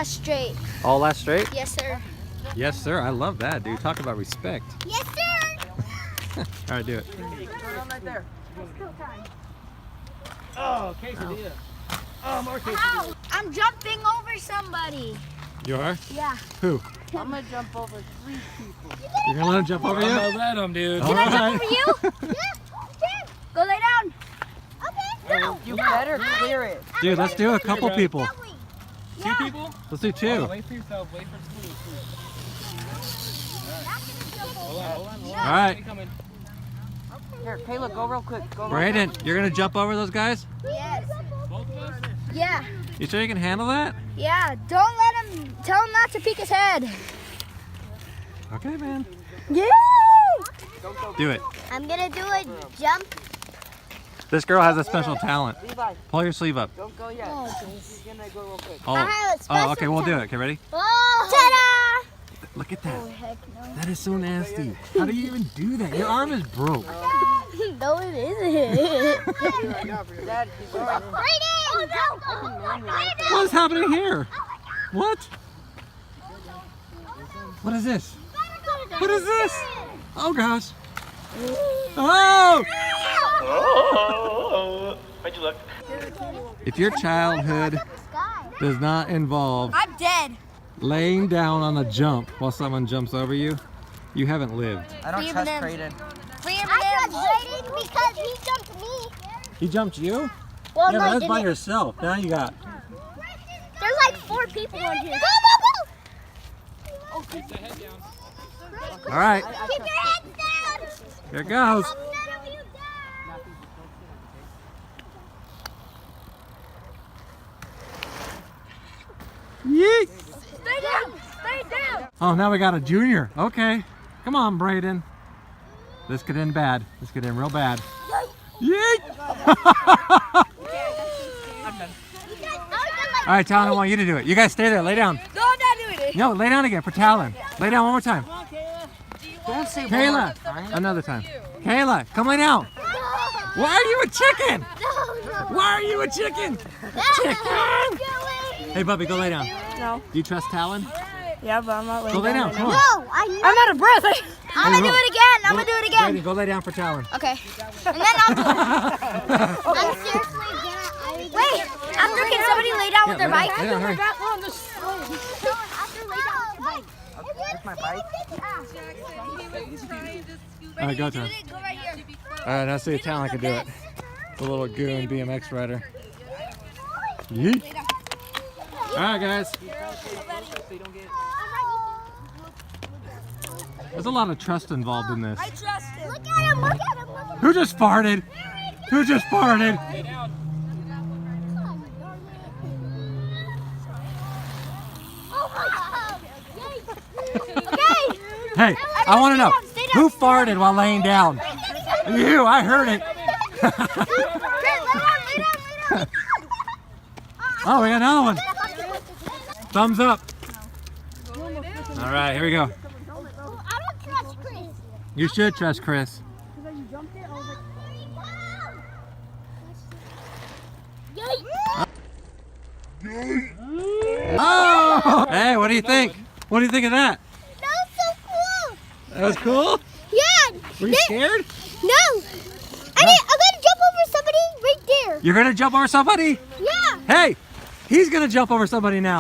Straight. All last straight? Yes, sir. Yes, sir. I love that, dude. Talk about respect. Yes, sir. All right, do it. Right there. Oh, quesadilla. Oh, more quesadilla. I'm jumping over somebody. You are? Yeah. Who? I'm gonna jump over 3 people. You're gonna let him jump over you? I'm gonna let him, dude. Can I jump over you? Yeah. Go lay down. Okay. No. You better clear it. Dude, let's do a couple people. 2 people? Let's do 2. Oh, wait for yourself. Wait for school. Hold on. All right. Here, Kayla, go real quick. Go Brayden, you're gonna jump over those guys? Yes. Both of us? Yeah. You sure you can handle that? Yeah. Don't let him. Tell him not to peek his head. Okay, man. Yeah. Do it. I'm gonna do a jump. This girl has a special talent. Levi, Pull your sleeve up. don't go yet. Oh, He's gonna go real quick. Oh, I have a special okay, we'll do it. Okay, ready? Oh. Ta-da! Look at that. Oh, heck no. That is so nasty. How do you even do that? Your arm is broke. No, it isn't. Dad, he's going. Oh, no. What is happening here? What? What is this? What is this? Oh gosh. Oh! Why'd you look? If your childhood does not involve I'm dead. laying down on a jump while someone jumps over you, you haven't lived. I don't trust Brayden. I trust Brayden because he jumped me. He jumped you? Well, Yeah, no, but he that's by didn't. yourself. Now you got. There's like 4 people on here. All right, Keep your heads down. here it goes. None of you down. Yeet. Stay down. Stay down. Oh, now we got a junior. Okay. Come on, Brayden. This could end bad. This could end real bad. Yeet. All right, Talon, I want you to do it. You guys stay there. Lay down. No, I'm not doing it. No, lay down again for Talon. Lay down one more time. Don't say Kayla, another time. Kayla, come lay down. Why are you a chicken? Why are you a chicken? Chicken! Hey, Bubby, go lay down. No. Do you trust Talon? Yeah, but I'm not laying Go lay down. right Come now. on. No, I'm out of breath. I'm gonna do it again. I'm gonna do it again. Brayden, go lay down for Talon. Okay. And then I'll do it. I'm seriously gonna. Wait. After, can somebody lay down with their bike? Lay down, hurry. After, lay down with your bike. That's my bike. All right, go, Talon. Go right here. All right, now see if Talon can do it. The little goon BMX rider. Yeet. All right, guys. There's a lot of trust involved in this. I trust him. Look at him. Look at him. Look at him. Who just farted? Who just farted? Okay. Hey, I want to know, who farted while laying down? You, I heard it. Oh, we got another one. Thumbs up. All right, here we go. I don't trust Chris. You should trust Chris. Oh! Hey, what do you think? What do you think of that? That was so cool. That was cool? Yeah. Were you scared? No. I'm gonna jump over somebody right there. You're gonna jump over somebody? Yeah. Hey, he's gonna jump over somebody now.